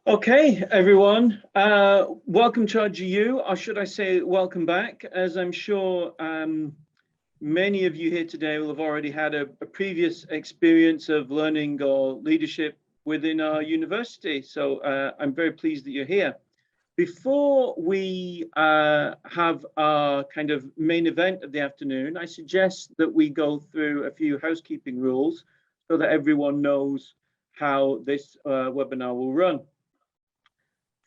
Okay, everyone, welcome to our GU, or should I say welcome back, as I'm sure many of you here today will have already had a previous experience of learning or leadership within our university. So I'm very pleased that you're here. Before we have our kind of main event of the afternoon, I suggest that we go through a few housekeeping rules so that everyone knows how this webinar will run.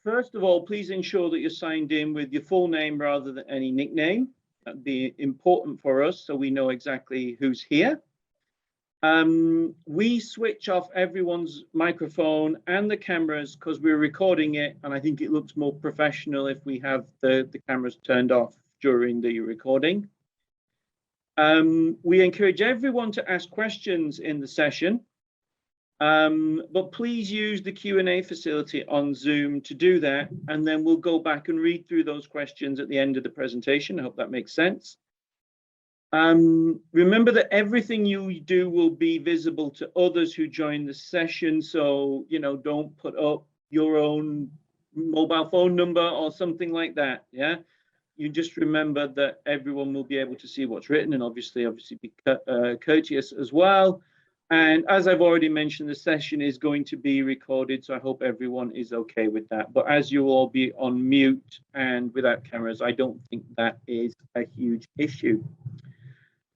First of all, please ensure that you're signed in with your full name rather than any nickname. That'd be important for us so we know exactly who's here. We switch off everyone's microphone and the cameras because we're recording it, and I think it looks more professional if we have the cameras turned off during the recording. We encourage everyone to ask questions in the session. But please use the Q&A facility on Zoom to do that, and then we'll go back and read through those questions at the end of the presentation. I hope that makes sense. Remember that everything you do will be visible to others who join the session, so don't put up your own mobile phone number or something like that. Yeah, you just remember that everyone will be able to see what's written, and obviously be courteous as well. And as I've already mentioned, the session is going to be recorded, so I hope everyone is okay with that. But as you will all be on mute and without cameras, I don't think that is a huge issue.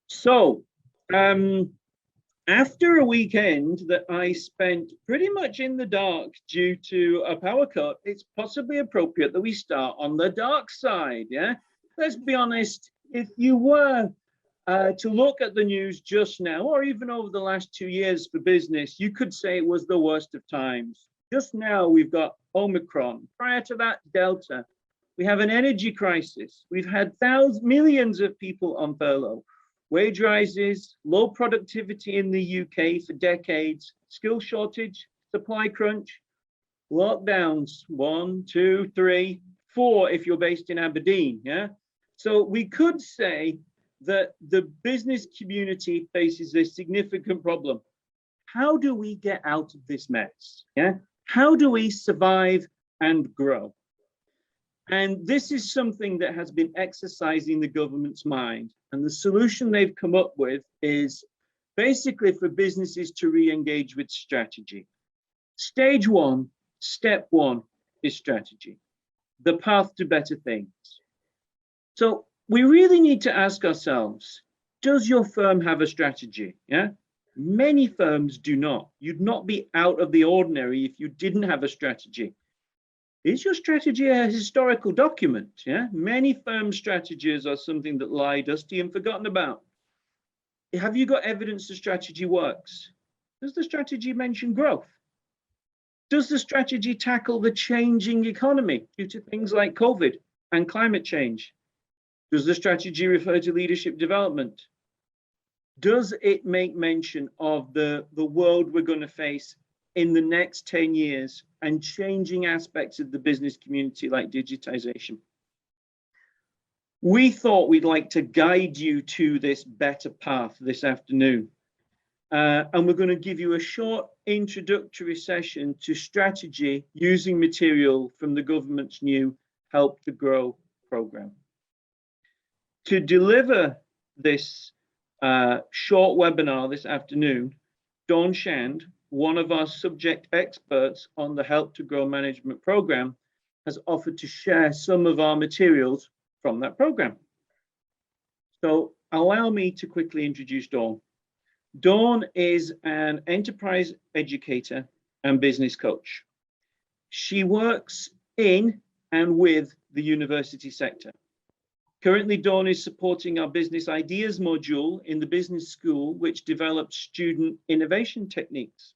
So, after a weekend that I spent pretty much in the dark due to a power cut, it's possibly appropriate that we start on the dark side, yeah? Let's be honest, if you were to look at the news just now, or even over the last 2 years for business, you could say it was the worst of times. Just now, we've got Omicron. Prior to that, Delta. We have an energy crisis. We've had millions of people on furlough. Wage rises, low productivity in the UK for decades, skill shortage, supply crunch, lockdowns, 1, 2, 3, 4 if you're based in Aberdeen. Yeah. So we could say that the business community faces a significant problem. How do we get out of this mess? Yeah? How do we survive and grow? And this is something that has been exercising the government's mind. And the solution they've come up with is basically for businesses to re-engage with strategy. Stage one, step one is strategy, the path to better things. So we really need to ask ourselves, does your firm have a strategy? Yeah, many firms do not. You'd not be out of the ordinary if you didn't have a strategy. Is your strategy a historical document? Yeah, many firm strategies are something that lie dusty and forgotten about. Have you got evidence the strategy works? Does the strategy mention growth? Does the strategy tackle the changing economy due to things like COVID and climate change? Does the strategy refer to leadership development? Does it make mention of the world we're going to face in the next 10 years and changing aspects of the business community like digitization? We thought we'd like to guide you to this better path this afternoon. And we're going to give you a short introductory session to strategy using material from the government's new Help to Grow program. To deliver this short webinar this afternoon, Dawn Shand, one of our subject experts on the Help to Grow management program, has offered to share some of our materials from that program. So allow me to quickly introduce Dawn. Dawn is an enterprise educator and business coach. She works in and with the university sector. Currently, Dawn is supporting our Business Ideas module in the Business School, which develops student innovation techniques.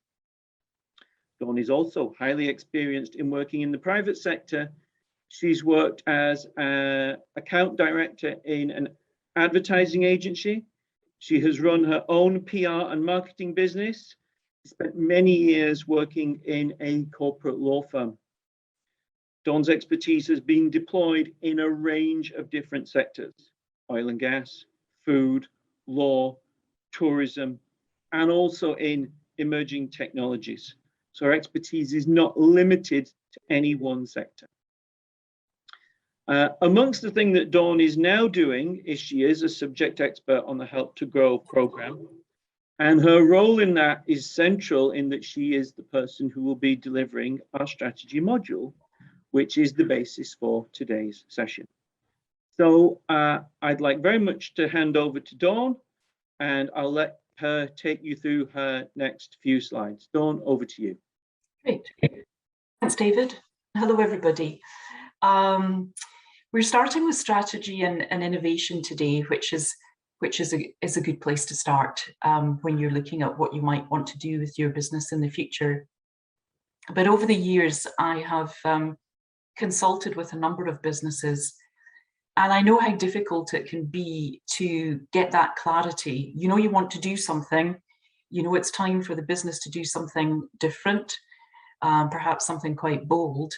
Dawn is also highly experienced in working in the private sector. She's worked as an account director in an advertising agency. She has run her own PR and marketing business. She spent many years working in a corporate law firm. Dawn's expertise has been deployed in a range of different sectors: oil and gas, food, law, tourism, and also in emerging technologies. So her expertise is not limited to any one sector. Amongst the thing that Dawn is now doing is she is a subject expert on the Help to Grow program. And her role in that is central in that she is the person who will be delivering our strategy module, which is the basis for today's session. So I'd like very much to hand over to Dawn, and I'll let her take you through her next few slides. Dawn, over to you. Great. Thanks, David. Hello, everybody. We're starting with strategy and innovation today, which is a good place to start when you're looking at what you might want to do with your business in the future. But over the years, I have consulted with a number of businesses, and I know how difficult it can be to get that clarity. You know, you want to do something, you know, it's time for the business to do something different, perhaps something quite bold,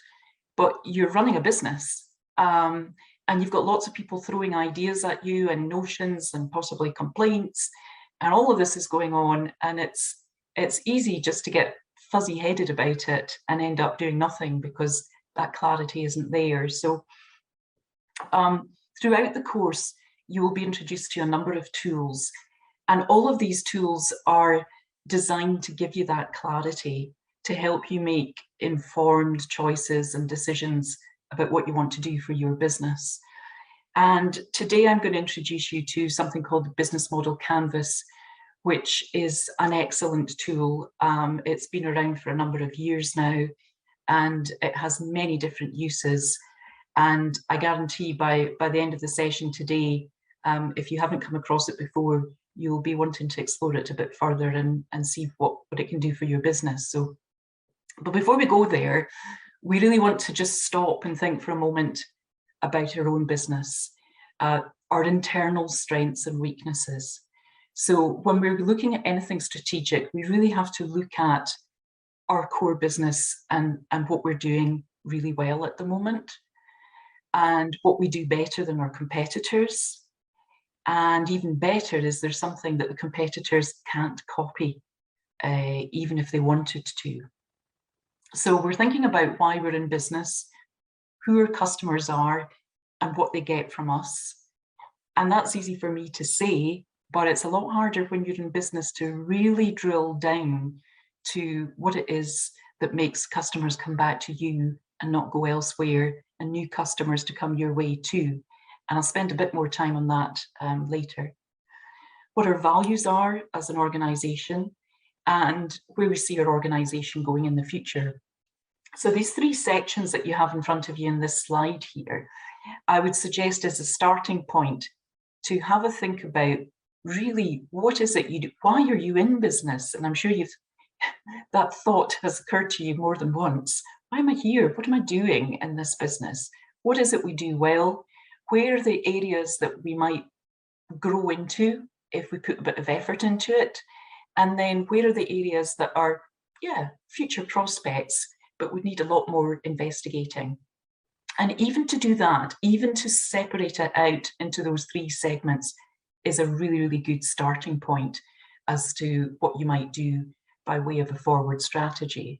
but you're running a business. And you've got lots of people throwing ideas at you and notions and possibly complaints, and all of this is going on, and it's easy just to get fuzzy-headed about it and end up doing nothing because that clarity isn't there. So throughout the course, you will be introduced to a number of tools, and all of these tools are designed to give you that clarity, to help you make informed choices and decisions about what you want to do for your business. And today I'm going to introduce you to something called the Business Model Canvas, which is an excellent tool. It's been around for a number of years now, and it has many different uses. And I guarantee by the end of the session today, if you haven't come across it before, you'll be wanting to explore it a bit further and see what it can do for your business. So, but before we go there, we really want to just stop and think for a moment about our own business, our internal strengths and weaknesses. So when we're looking at anything strategic, we really have to look at our core business and what we're doing really well at the moment, and what we do better than our competitors. And even better, is there something that the competitors can't copy, even if they wanted to? So we're thinking about why we're in business, who our customers are, and what they get from us. And that's easy for me to say, but it's a lot harder when you're in business to really drill down to what it is that makes customers come back to you and not go elsewhere, and new customers to come your way too. And I'll spend a bit more time on that later. What our values are as an organisation, and where we see our organisation going in the future. So these three sections that you have in front of you in this slide here, I would suggest as a starting point to have a think about really what is it you do, why are you in business? And I'm sure that thought has occurred to you more than once. Why am I here? What am I doing in this business? What is it we do well? Where are the areas that we might grow into if we put a bit of effort into it? And then where are the areas that are, future prospects, but would need a lot more investigating? And even to do that, even to separate it out into those three segments is a really, really good starting point as to what you might do by way of a forward strategy.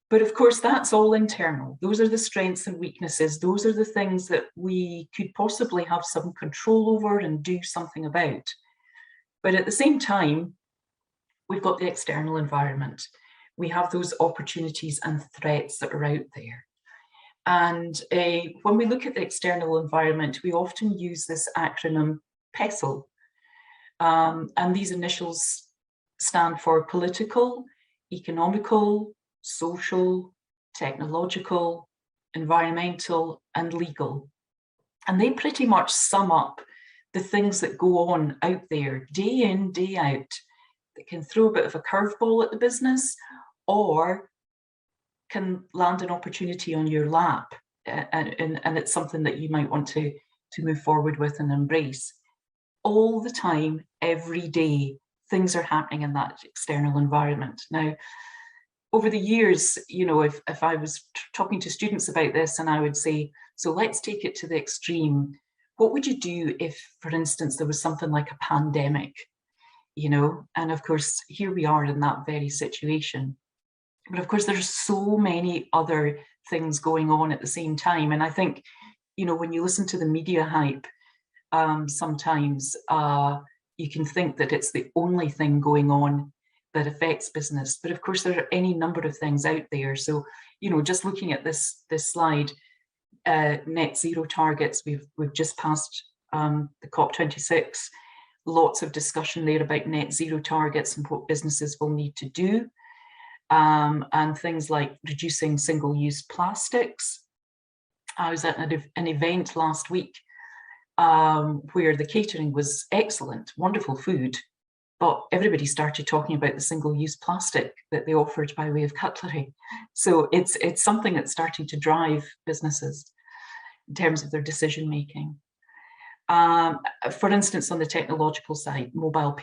But of course, that's all internal. Those are the strengths and weaknesses. Those are the things that we could possibly have some control over and do something about. But at the same time, we've got the external environment. We have those opportunities and threats that are out there. And when we look at the external environment, we often use this acronym PESTLE. And these initials stand for political, economical, social, technological, environmental, and legal. And they pretty much sum up the things that go on out there day in, day out, that can throw a bit of a curveball at the business or can land an opportunity on your lap. And it's something that you might want to move forward with and embrace. All the time, every day, things are happening in that external environment. Now, over the years, you know, if I was talking to students about this and I would say, so let's take it to the extreme. What would you do if, for instance, there was something like a pandemic, you know? And of course, here we are in that very situation. But of course, there's so many other things going on at the same time. And I think, you know, when you listen to the media hype, sometimes you can think that it's the only thing going on that affects business. But of course, there are any number of things out there. So, you know, just looking at this slide, net zero targets, we've just passed the COP26. Lots of discussion there about net zero targets and what businesses will need to do. And things like reducing single-use plastics. I was at an event last week where the catering was excellent, wonderful food, but everybody started talking about the single-use plastic that they offered by way of cutlery. So it's something that's starting to drive businesses in terms of their decision making. For instance, on the technological side, mobile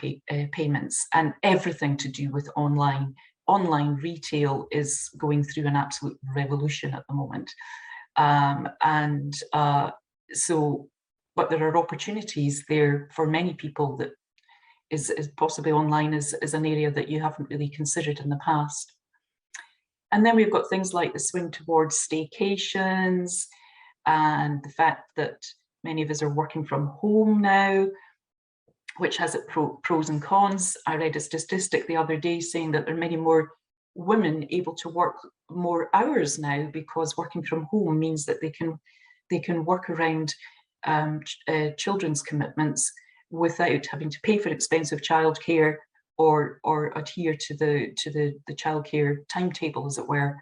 payments and everything to do with online. Online retail is going through an absolute revolution at the moment. But there are opportunities there for many people that is possibly online is an area that you haven't really considered in the past. And then we've got things like the swing towards staycations and the fact that many of us are working from home now, which has its pros and cons. I read a statistic the other day saying that there are many more women able to work more hours now because working from home means that they can work around children's commitments without having to pay for expensive childcare or adhere to the childcare timetable, as it were.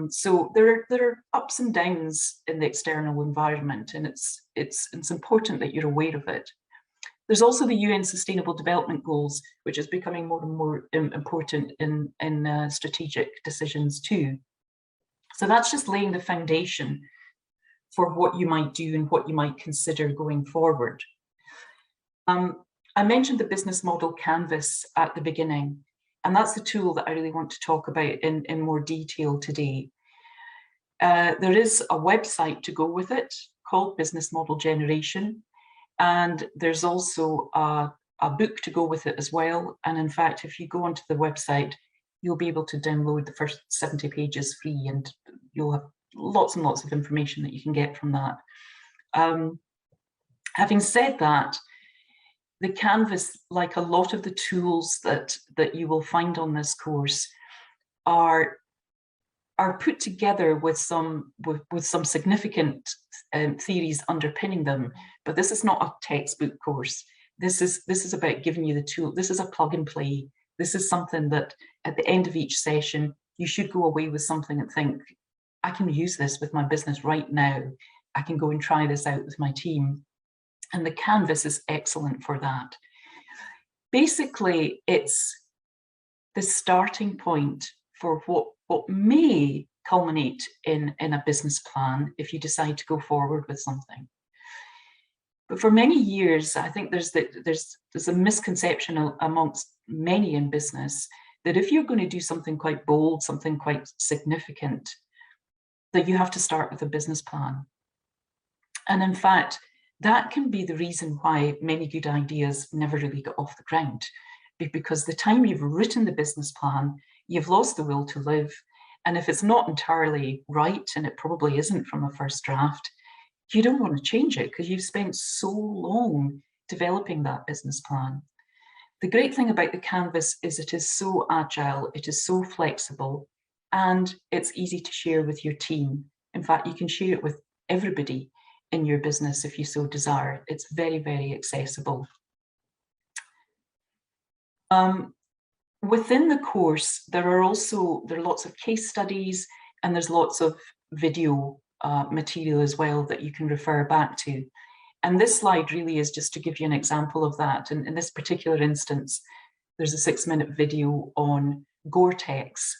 So there are ups and downs in the external environment, and it's important that you're aware of it. There's also the UN Sustainable Development Goals, which is becoming more and more important in strategic decisions too. So that's just laying the foundation for what you might do and what you might consider going forward. I mentioned the business model canvas at the beginning, and that's the tool that I really want to talk about in more detail today. There is a website to go with it called Business Model Generation. And there's also a book to go with it as well. And in fact, if you go onto the website, you'll be able to download the first 70 pages free, and you'll have lots and lots of information that you can get from that. Having said that, the canvas, like a lot of the tools that you will find on this course, are put together with some significant theories underpinning them. But this is not a textbook course. This is about giving you the tool. This is a plug and play. This is something that at the end of each session, you should go away with something and think, I can use this with my business right now. I can go and try this out with my team. And the canvas is excellent for that. Basically, it's the starting point for what may culminate in a business plan if you decide to go forward with something. But for many years, I think there's a misconception amongst many in business that if you're going to do something quite bold, something quite significant, that you have to start with a business plan. And in fact, that can be the reason why many good ideas never really get off the ground, because the time you've written the business plan, you've lost the will to live. And if it's not entirely right, and it probably isn't from a first draft, you don't want to change it because you've spent so long developing that business plan. The great thing about the canvas is it is so agile, it is so flexible, and it's easy to share with your team. In fact, you can share it with everybody in your business if you so desire. It's very, very accessible. Within the course, there are lots of case studies, and there's lots of video material as well that you can refer back to. And this slide really is just to give you an example of that. And in this particular instance, there's a 6-minute video on Gore-Tex.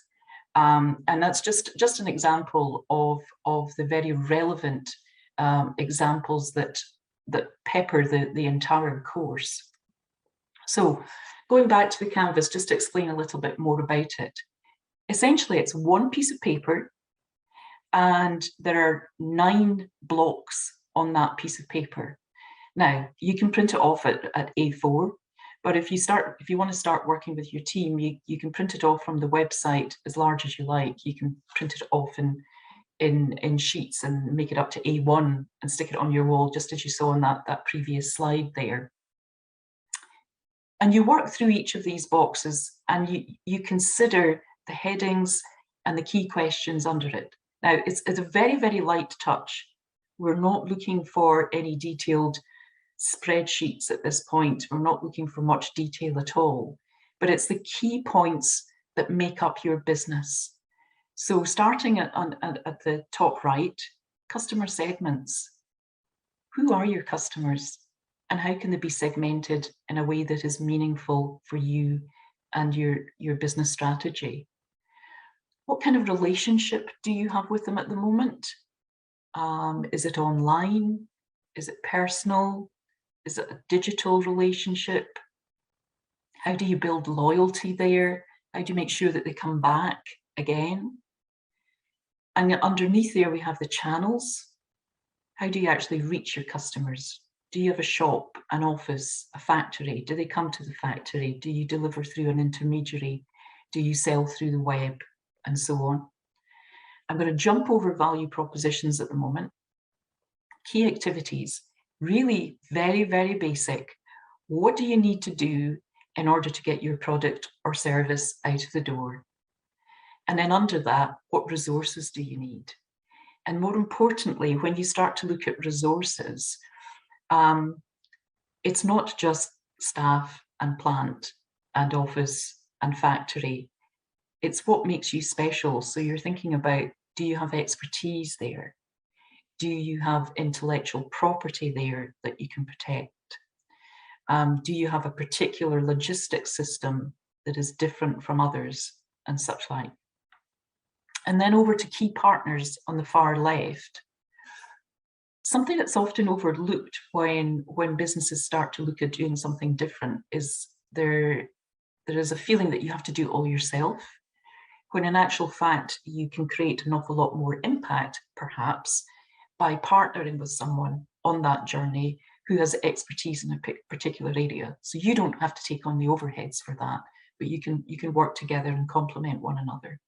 And that's just an example of the very relevant examples that pepper the entire course. So going back to the canvas, just to explain a little bit more about it. Essentially, it's one piece of paper, and there are 9 blocks on that piece of paper. Now, you can print it off at A4, But if you want to start working with your team, you can print it off from the website as large as you like. You can print it off in sheets and make it up to A1 and stick it on your wall, just as you saw on that previous slide there. And you work through each of these boxes and you consider the headings and the key questions under it. Now, it's a very, very light touch. We're not looking for any detailed spreadsheets at this point. We're not looking for much detail at all, but it's the key points that make up your business. So starting at the top right, customer segments. Who are your customers and how can they be segmented in a way that is meaningful for you and your business strategy? What kind of relationship do you have with them at the moment? Is it online? Is it personal? Is it a digital relationship? How do you build loyalty there? How do you make sure that they come back again? And underneath there, we have the channels. How do you actually reach your customers? Do you have a shop, an office, a factory? Do they come to the factory? Do you deliver through an intermediary? Do you sell through the web? And so on. I'm going to jump over value propositions at the moment. Key activities, really very, very basic. What do you need to do in order to get your product or service out of the door? And then under that, what resources do you need? And more importantly, when you start to look at resources, it's not just staff and plant and office and factory. It's what makes you special. So you're thinking about, do you have expertise there? Do you have intellectual property there that you can protect? Do you have a particular logistics system that is different from others and such like? And then over to key partners on the far left. Something that's often overlooked when businesses start to look at doing something different is there is a feeling that you have to do it all yourself, when in actual fact, you can create an awful lot more impact, perhaps, by partnering with someone on that journey who has expertise in a particular area. So you don't have to take on the overheads for that, but you can work together and complement one another.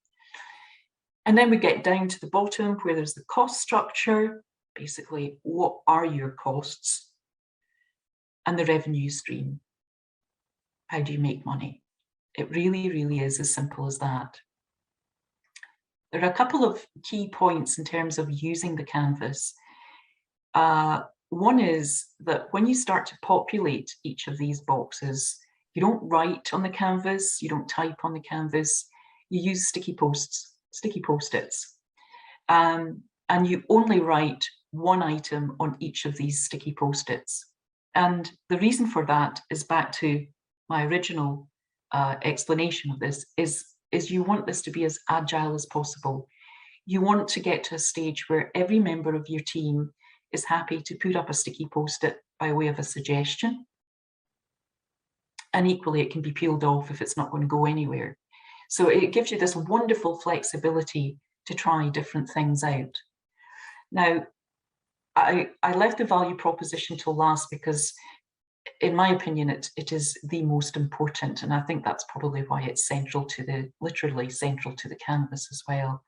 And then we get down to the bottom where there's the cost structure. Basically, what are your costs? And the revenue stream. How do you make money? It really, really is as simple as that. There are a couple of key points in terms of using the canvas. One is that when you start to populate each of these boxes, you don't write on the canvas, you don't type on the canvas, you use sticky post-its. And you only write one item on each of these sticky post-its. And the reason for that is back to my original explanation of this, is you want this to be as agile as possible. You want to get to a stage where every member of your team is happy to put up a sticky post-it by way of a suggestion. And equally, it can be peeled off if it's not going to go anywhere. So it gives you this wonderful flexibility to try different things out. Now, I left the value proposition till last because, in my opinion, it is the most important, and I think that's probably why it's central to literally central to the canvas as well,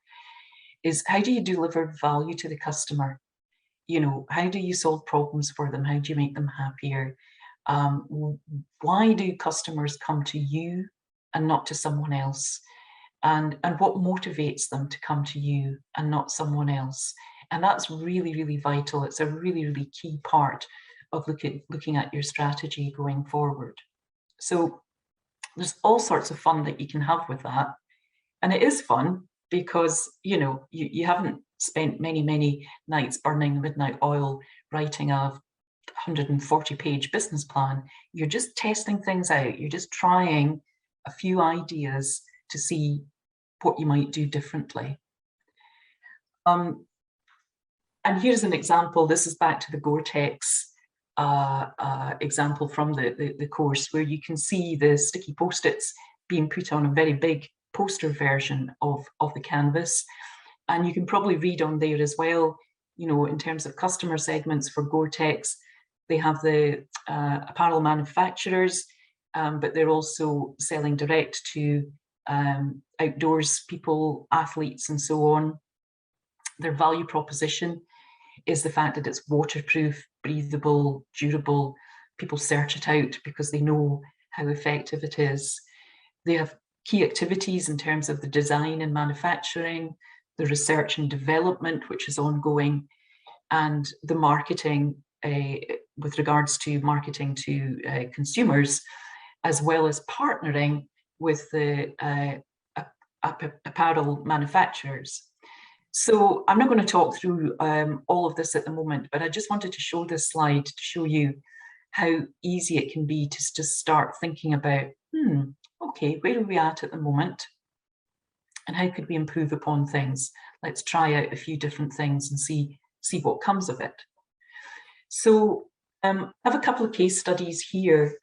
is how do you deliver value to the customer? You know, how do you solve problems for them? How do you make them happier? Why do customers come to you and not to someone else? And what motivates them to come to you and not someone else? And that's really, really vital. It's a really, really key part of looking at your strategy going forward. So there's all sorts of fun that you can have with that. And it is fun because, you know, you haven't spent many nights burning the midnight oil writing a 140-page business plan. You're just testing things out. You're just trying a few ideas to see what you might do differently. And here's an example. This is back to the Gore-Tex example from the course, where you can see the sticky post-its being put on a very big poster version of the canvas. And you can probably read on there as well, you know, in terms of customer segments for Gore-Tex, they have the apparel manufacturers, but they're also selling direct to outdoors people, athletes, and so on. Their value proposition is the fact that it's waterproof, breathable, durable. People search it out because they know how effective it is. They have key activities in terms of the design and manufacturing, the research and development, which is ongoing, and the marketing with regards to marketing to consumers, as well as partnering with the apparel manufacturers. So I'm not going to talk through all of this at the moment, but I just wanted to show this slide to show you how easy it can be to just start thinking about, okay, where are we at the moment? And how could we improve upon things? Let's try out a few different things and see what comes of it. So I have a couple of case studies here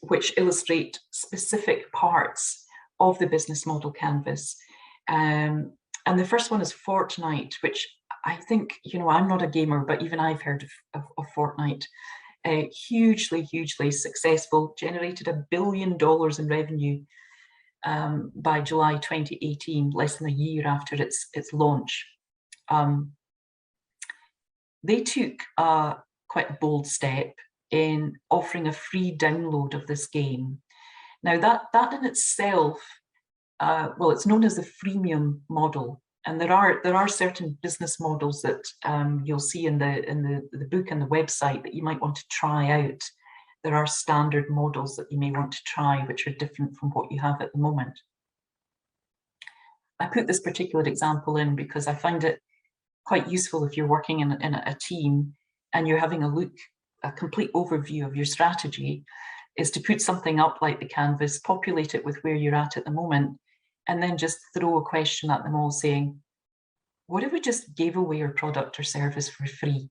which illustrate specific parts of the business model canvas. And the first one is Fortnite, which I think, I'm not a gamer, but even I've heard of Fortnite. Hugely, hugely successful, generated $1 billion in revenue by July 2018, less than a year after its launch. They took quite a bold step in offering a free download of this game. Now that in itself, well, it's known as the freemium model, and there are certain business models that you'll see in the book and the website that you might want to try out. There are standard models that you may want to try, which are different from what you have at the moment. I put this particular example in because I find it quite useful if you're working in a team and you're having a complete overview of your strategy, is to put something up like the canvas, populate it with where you're at the moment, and then just throw a question at them all saying, what if we just gave away our product or service for free?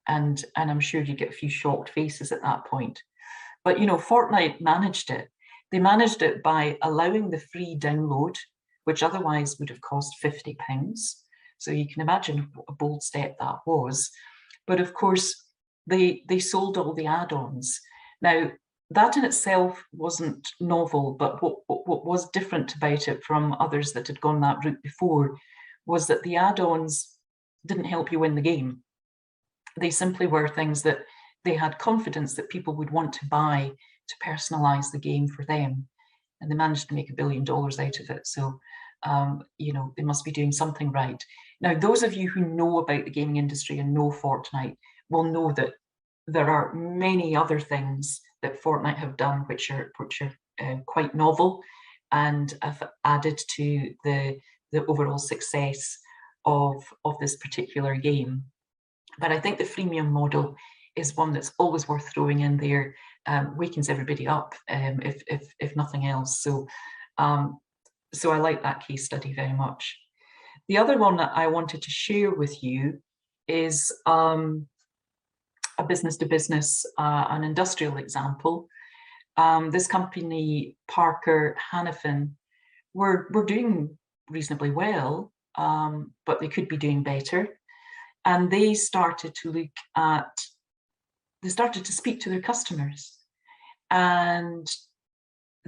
And I'm sure you get a few shocked faces at that point. But Fortnite managed it. They managed it by allowing the free download, which otherwise would have cost £50. So you can imagine what a bold step that was. But of course, they sold all the add-ons. Now, that in itself wasn't novel, but what was different about it from others that had gone that route before was that the add-ons didn't help you win the game. They simply were things that they had confidence that people would want to buy to personalize the game for them. And they managed to make $1 billion out of it. So, they must be doing something right. Now, those of you who know about the gaming industry and know Fortnite will know that there are many other things that Fortnite have done which are quite novel and have added to the overall success of this particular game. But I think the freemium model is one that's always worth throwing in there, wakens everybody up, if nothing else. So I like that case study very much. The other one that I wanted to share with you is a business-to-business, an industrial example. This company, Parker Hannifin, were doing reasonably well, but they could be doing better. And they started to speak to their customers, and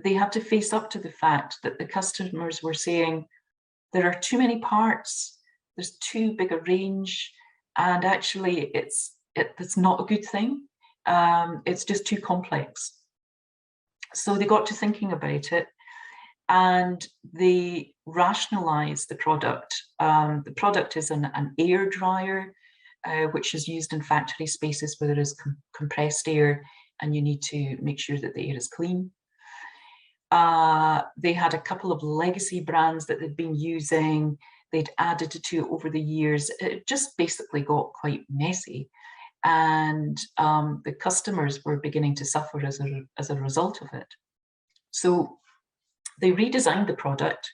they had to face up to the fact that the customers were saying, there are too many parts, there's too big a range, and actually it's not a good thing. It's just too complex. So they got to thinking about it, and they rationalized the product. The product is an air dryer, which is used in factory spaces where there is compressed air and you need to make sure that the air is clean. They had a couple of legacy brands that they'd been using. They'd added to it over the years. It just basically got quite messy. And the customers were beginning to suffer as a result of it. So they redesigned the product,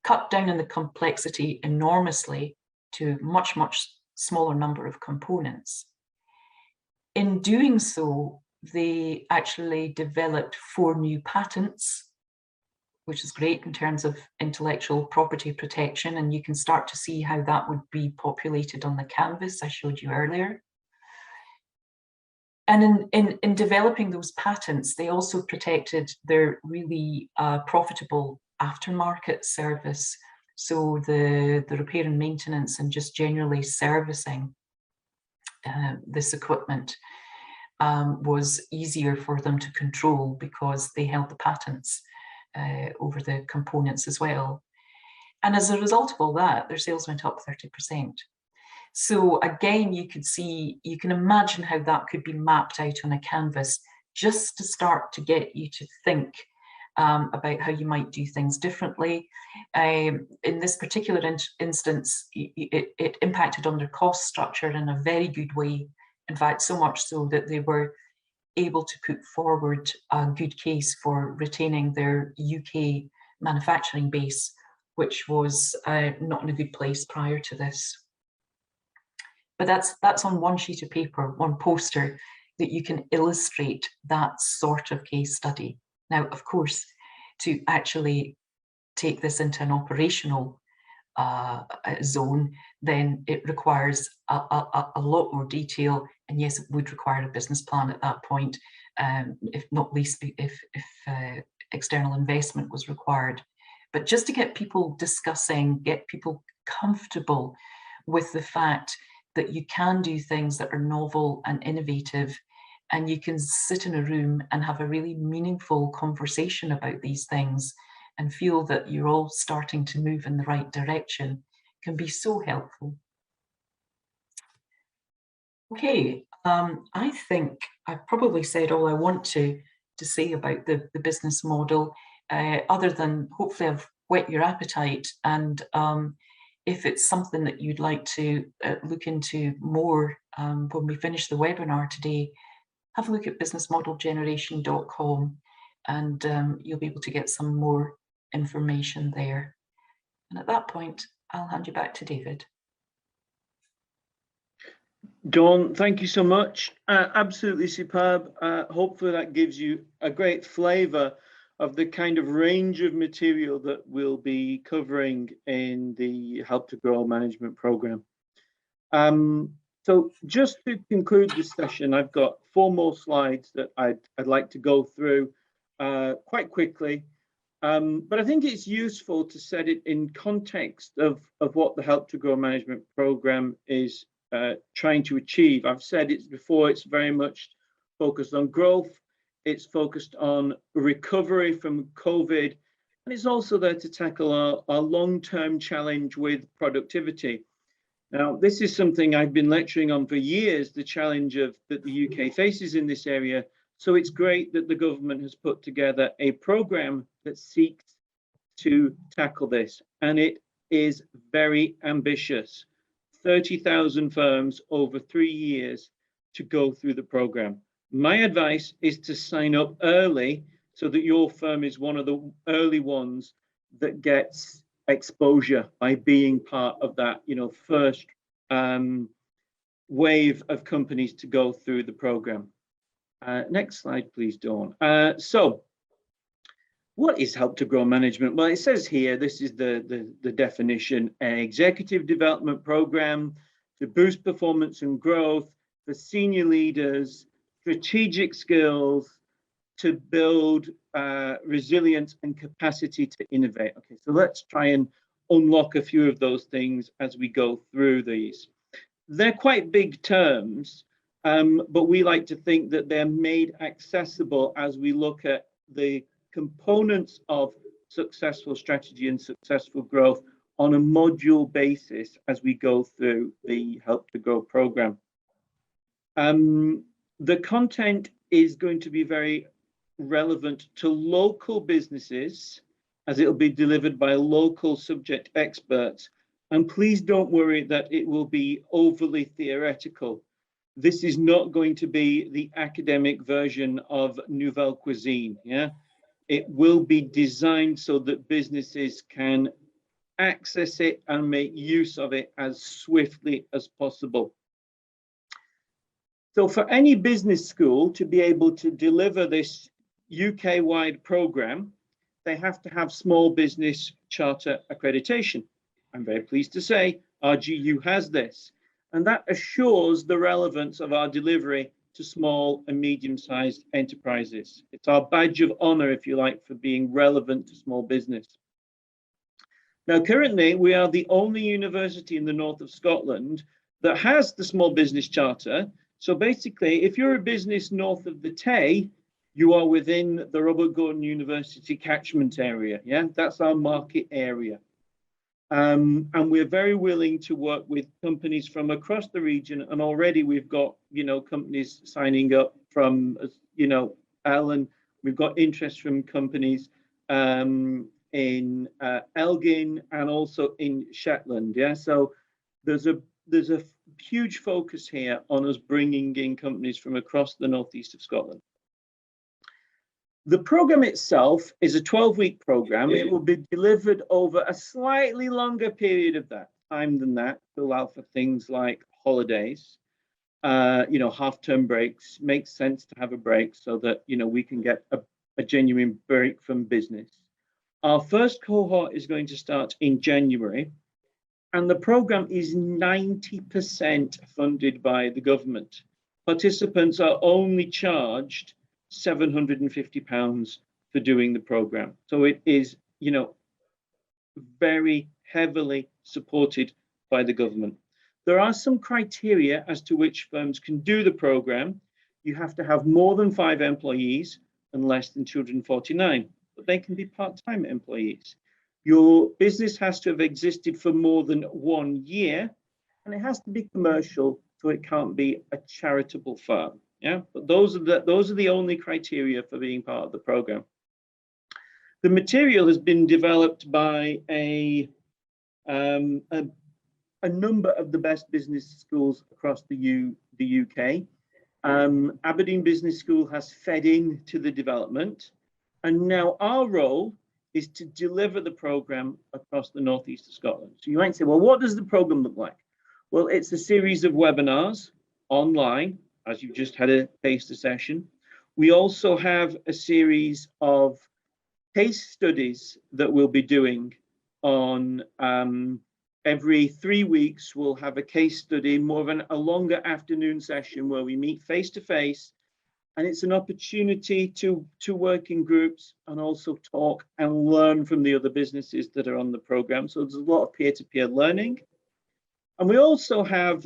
cut down on the complexity enormously to much, much smaller number of components. In doing so, they actually developed 4 new patents, which is great in terms of intellectual property protection, and you can start to see how that would be populated on the canvas I showed you earlier. And in developing those patents, they also protected their really profitable aftermarket service. So the repair and maintenance and just generally servicing this equipment was easier for them to control because they held the patents over the components as well. And as a result of all that, their sales went up 30%. So again, you can imagine how that could be mapped out on a canvas just to start to get you to think about how you might do things differently. In this particular instance, it impacted on their cost structure in a very good way. In fact, so much so that they were able to put forward a good case for retaining their UK manufacturing base, which was not in a good place prior to this. But that's on one sheet of paper, one poster, that you can illustrate that sort of case study. Now, of course, to actually take this into an operational zone, then it requires a lot more detail. And yes, it would require a business plan at that point, if not least if external investment was required. But just to get people discussing, get people comfortable with the fact that you can do things that are novel and innovative, and you can sit in a room and have a really meaningful conversation about these things and feel that you're all starting to move in the right direction, can be so helpful. Okay, I think I've probably said all I want to say about the business model, other than hopefully I've whet your appetite. And if it's something that you'd like to look into more when we finish the webinar today, have a look at businessmodelgeneration.com, and you'll be able to get some more information there. And at that point, I'll hand you back to David. Dawn, thank you so much. Absolutely superb. Hopefully that gives you a great flavour of the kind of range of material that we'll be covering in the Help to Grow management program. So just to conclude this session, I've got 4 more slides that I'd like to go through quite quickly. But I think it's useful to set it in context of what the Help to Grow management program is trying to achieve. I've said it before, it's very much focused on growth. It's focused on recovery from COVID, and it's also there to tackle our long-term challenge with productivity. Now, this is something I've been lecturing on for years, the challenge that the UK faces in this area. So it's great that the government has put together a program that seeks to tackle this, and it is very ambitious. 30,000 firms over 3 years to go through the program. My advice is to sign up early so that your firm is one of the early ones that gets exposure by being part of that, first wave of companies to go through the program. Next slide, please, Dawn. So what is Help to Grow management? Well, it says here, this is the definition: an executive development program to boost performance and growth for senior leaders, strategic skills to build resilience and capacity to innovate. Okay, so let's try and unlock a few of those things as we go through these. They're quite big terms, but we like to think that they're made accessible as we look at the components of successful strategy and successful growth on a module basis as we go through the Help to Grow program. The content is going to be very relevant to local businesses, as it will be delivered by local subject experts. And please don't worry that it will be overly theoretical. This is not going to be the academic version of Nouvelle Cuisine. Yeah, it will be designed so that businesses can access it and make use of it as swiftly as possible. So for any business school to be able to deliver this UK-wide program, they have to have small business charter accreditation. I'm very pleased to say RGU has this, and that assures the relevance of our delivery to small and medium-sized enterprises. It's our badge of honor, if you like, for being relevant to small business. Now, currently, we are the only university in the north of Scotland that has the Small Business Charter. So basically, if you're a business north of the Tay, you are within the Robert Gordon University catchment area. Yeah, that's our market area. And we're very willing to work with companies from across the region. And already we've got, companies signing up from, Alan. We've got interest from companies in Elgin and also in Shetland. Yeah, so there's a huge focus here on us bringing in companies from across the northeast of Scotland. The program itself is a 12-week program. It will be delivered over a slightly longer period of that time than that to allow for things like holidays, half-term breaks. Makes sense to have a break so that, we can get a genuine break from business. Our first cohort is going to start in January, and the program is 90% funded by the government. Participants are only charged £750 for doing the program. So it is, very heavily supported by the government. There are some criteria as to which firms can do the program. You have to have more than 5 employees and less than 249, but they can be part-time employees. Your business has to have existed for more than 1 year, and it has to be commercial, so it can't be a charitable firm. Yeah, but those are the only criteria for being part of the program. The material has been developed by a number of the best business schools across the UK. Aberdeen Business School has fed into the development, and now our role is to deliver the program across the northeast of Scotland. So you might say, well, what does the program look like? Well, it's a series of webinars online, as you've just had a taster session. We also have a series of case studies that we'll be doing on every 3 weeks. We'll have a case study, more of a longer afternoon session where we meet face to face, and it's an opportunity to work in groups and also talk and learn from the other businesses that are on the program. So there's a lot of peer-to-peer learning. And we also have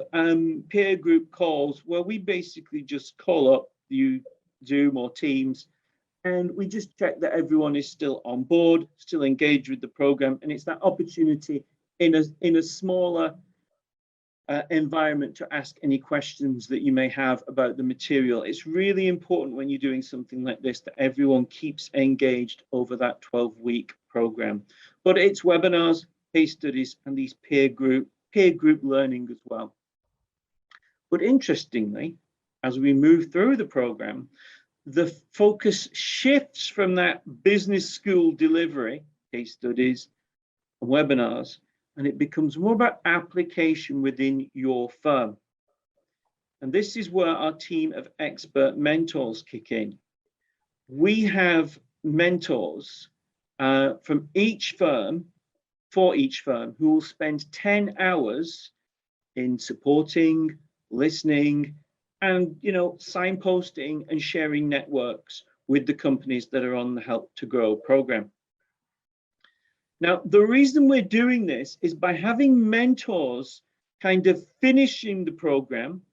peer group calls where we basically just call up you Zoom or Teams, and we just check that everyone is still on board, still engaged with the program. And it's that opportunity in a smaller environment to ask any questions that you may have about the material. It's really important when you're doing something like this that everyone keeps engaged over that 12-week program. But it's webinars, case studies, and these peer group learning as well. But interestingly, as we move through the program, the focus shifts from that business school delivery, case studies, and webinars, and it becomes more about application within your firm. And this is where our team of expert mentors kick in. We have mentors from each firm, for each firm, who will spend 10 hours in supporting, listening, and signposting and sharing networks with the companies that are on the Help to Grow program. Now, the reason we're doing this is by having mentors kind of finishing the program.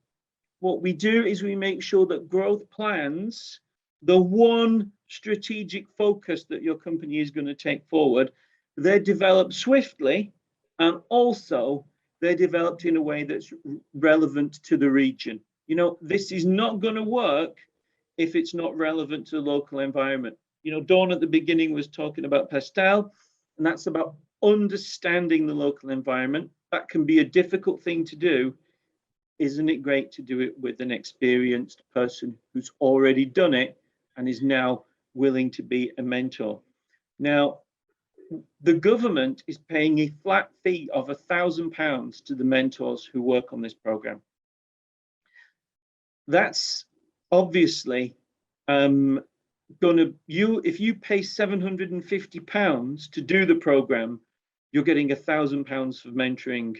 What we do is we make sure that growth plans, the one strategic focus that your company is going to take forward, they're developed swiftly, and also they're developed in a way that's relevant to the region. This is not going to work if it's not relevant to the local environment. Dawn at the beginning was talking about pastel, and that's about understanding the local environment. That can be a difficult thing to do. Isn't it great to do it with an experienced person who's already done it and is now willing to be a mentor? Now, the government is paying a flat fee of £1,000 to the mentors who work on this program. That's obviously if you pay £750 to do the program, you're getting £1,000 for mentoring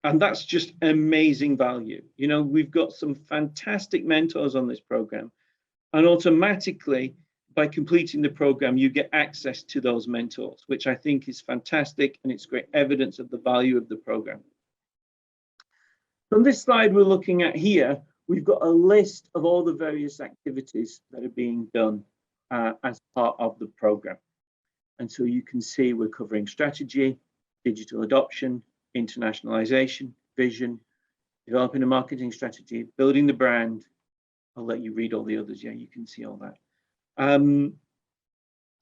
And that's just amazing value. You know, we've got some fantastic mentors on this program, and automatically, by completing the program, you get access to those mentors, which I think is fantastic, and it's great evidence of the value of the program. On this slide we're looking at here, we've got a list of all the various activities that are being done as part of the program. And so you can see we're covering strategy, digital adoption, internationalization, vision, developing a marketing strategy, building the brand. I'll let you read all the others. Yeah, you can see all that.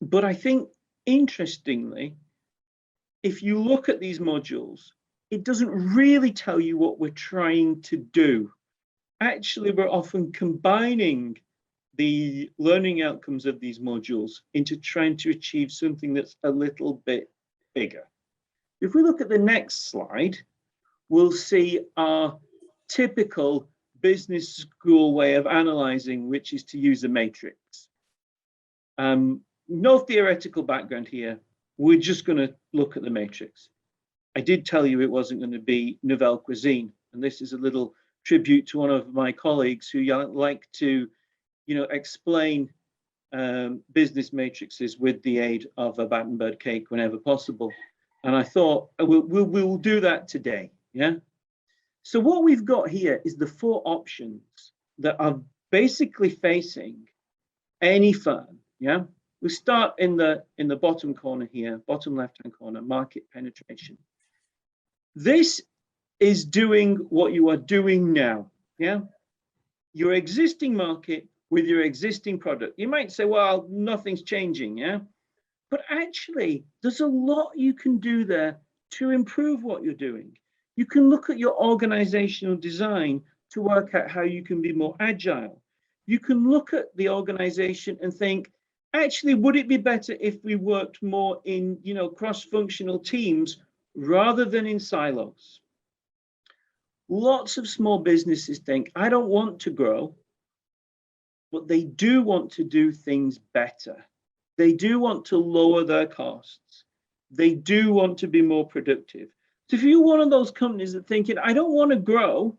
But I think, interestingly, if you look at these modules, it doesn't really tell you what we're trying to do. Actually, we're often combining the learning outcomes of these modules into trying to achieve something that's a little bit bigger. If we look at the next slide, we'll see our typical business school way of analyzing, which is to use a matrix. No theoretical background here. We're just going to look at the matrix. I did tell you it wasn't going to be nouvelle cuisine, and this is a little tribute to one of my colleagues who like to, explain business matrices with the aid of a Battenberg cake whenever possible. And I thought we'll do that today. Yeah. So what we've got here is the 4 options that are basically facing any firm. Yeah. We start in the bottom corner here, bottom left-hand corner, market penetration. This is doing what you are doing now. Yeah. Your existing market with your existing product. You might say, well, nothing's changing. Yeah. But actually, there's a lot you can do there to improve what you're doing. You can look at your organizational design to work out how you can be more agile. You can look at the organization and think, actually, would it be better if we worked more in, cross-functional teams rather than in silos? Lots of small businesses think, I don't want to grow, but they do want to do things better. They do want to lower their costs. They do want to be more productive. So if you're one of those companies that thinking, I don't want to grow,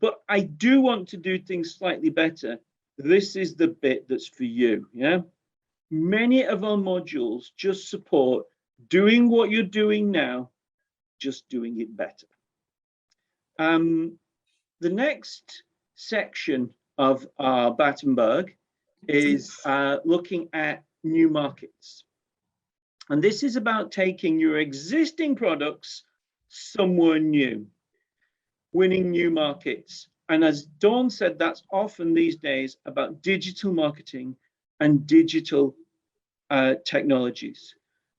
but I do want to do things slightly better, this is the bit that's for you. Yeah. Many of our modules just support doing what you're doing now, just doing it better. The next section of our Battenberg is looking at new markets. And this is about taking your existing products somewhere new, winning new markets. And as Dawn said, that's often these days about digital marketing and digital technologies.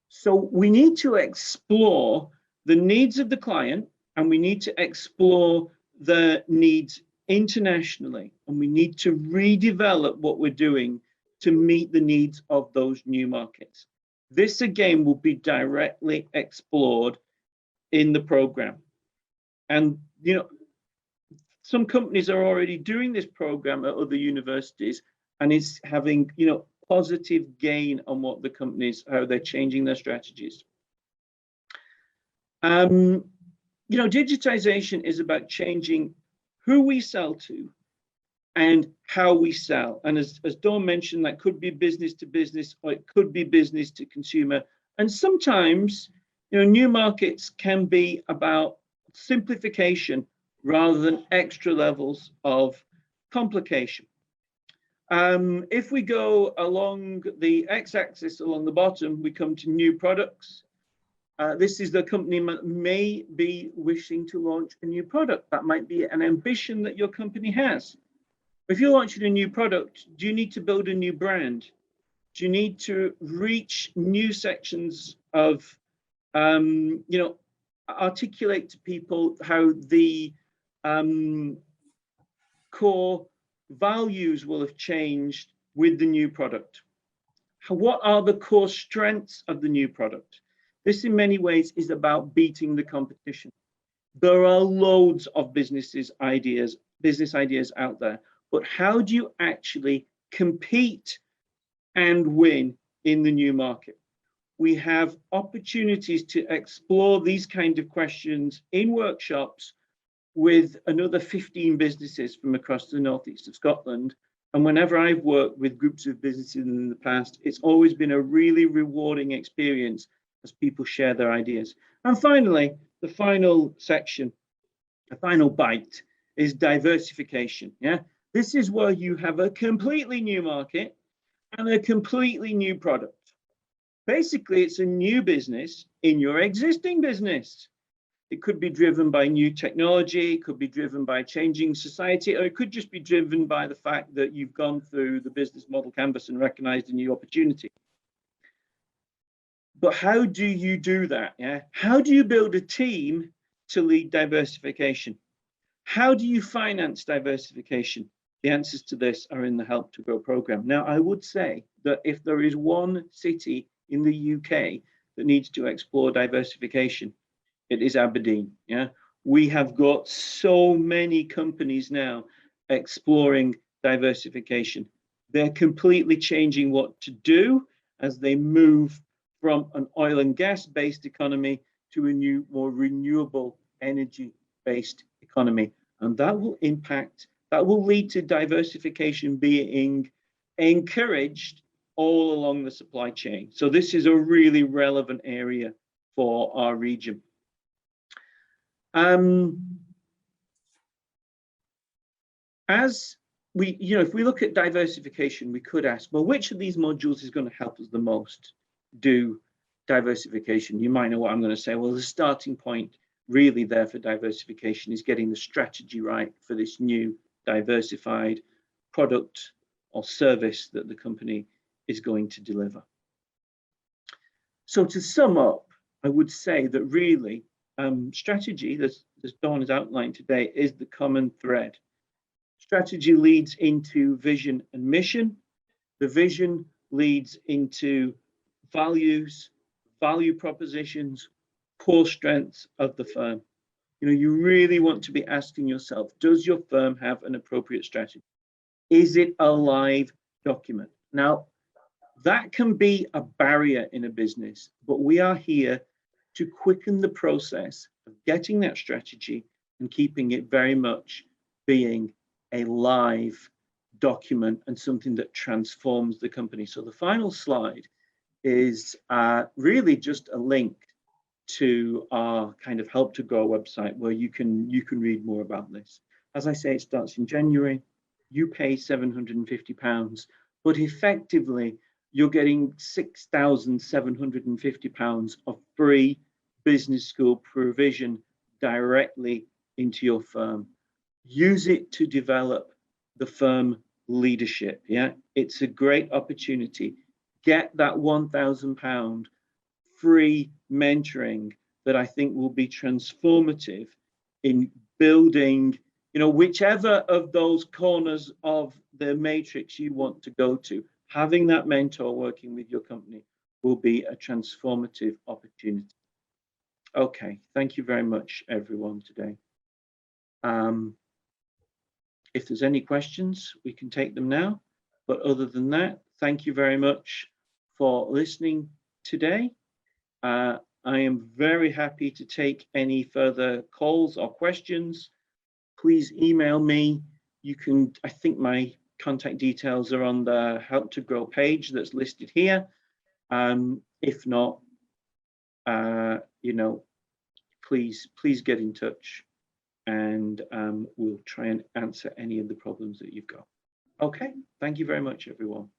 So we need to explore the needs of the client, and we need to explore the needs internationally, and we need to redevelop what we're doing to meet the needs of those new markets. This again will be directly explored in the program. And some companies are already doing this program at other universities, and it's having positive gain on what the companies, how they're changing their strategies. Digitization is about changing who we sell to and how we sell. And as Dawn mentioned, that could be business to business, or it could be business to consumer. And sometimes, new markets can be about simplification rather than extra levels of complication. If we go along the x-axis along the bottom, we come to new products. This is the company may be wishing to launch a new product. That might be an ambition that your company has. If you're launching a new product, do you need to build a new brand? Do you need to reach new sections of, articulate to people how the core values will have changed with the new product? What are the core strengths of the new product? This in many ways is about beating the competition. There are loads of business ideas out there, but how do you actually compete and win in the new market? we have opportunities to explore these kind of questions in workshops with another 15 businesses from across the northeast of Scotland. And whenever I've worked with groups of businesses in the past, it's always been a really rewarding experience as people share their ideas. And finally, the final section, the final bite, is diversification. Yeah, this is where you have a completely new market and a completely new product. Basically, it's a new business in your existing business. It could be driven by new technology, it could be driven by changing society, or it could just be driven by the fact that you've gone through the business model canvas and recognized a new opportunity. But how do you do that? Yeah, how do you build a team to lead diversification? How do you finance diversification? The answers to this are in the Help to Grow program. Now, I would say that if there is one city in the UK that needs to explore diversification, it is Aberdeen. Yeah, we have got so many companies now exploring diversification. They're completely changing what to do as they move from an oil and gas based economy to a new, more renewable energy based economy. And that will impact, that will lead to diversification being encouraged all along the supply chain. So this is a really relevant area for our region. As we, if we look at diversification, we could ask, well, which of these modules is going to help us the most do diversification? You might know what I'm going to say. Well, the starting point really there for diversification is getting the strategy right for this new diversified product or service that the company is going to deliver. So to sum up, I would say that really strategy, as Dawn has outlined today, is the common thread. Strategy leads into vision and mission. The vision leads into values, value propositions, core strengths of the firm. You really want to be asking yourself, does your firm have an appropriate strategy? Is it a live document? Now, that can be a barrier in a business, but we are here to quicken the process of getting that strategy and keeping it very much being a live document and something that transforms the company. So the final slide is really just a link to our kind of Help to Grow website where you can read more about this. As I say, it starts in January. You pay £750, but effectively you're getting £6,750 of free business school provision directly into your firm. Use it to develop the firm leadership. Yeah, it's a great opportunity. Get that £1,000 free mentoring that I think will be transformative in building, whichever of those corners of the matrix you want to go to. Having that mentor working with your company will be a transformative opportunity. Okay, thank you very much, everyone, today. If there's any questions, we can take them now. But other than that, thank you very much for listening today. I am very happy to take any further calls or questions. Please email me. You can, I think my contact details are on the Help to Grow page that's listed here. If not, please get in touch and we'll try and answer any of the problems that you've got. Okay, thank you very much, everyone.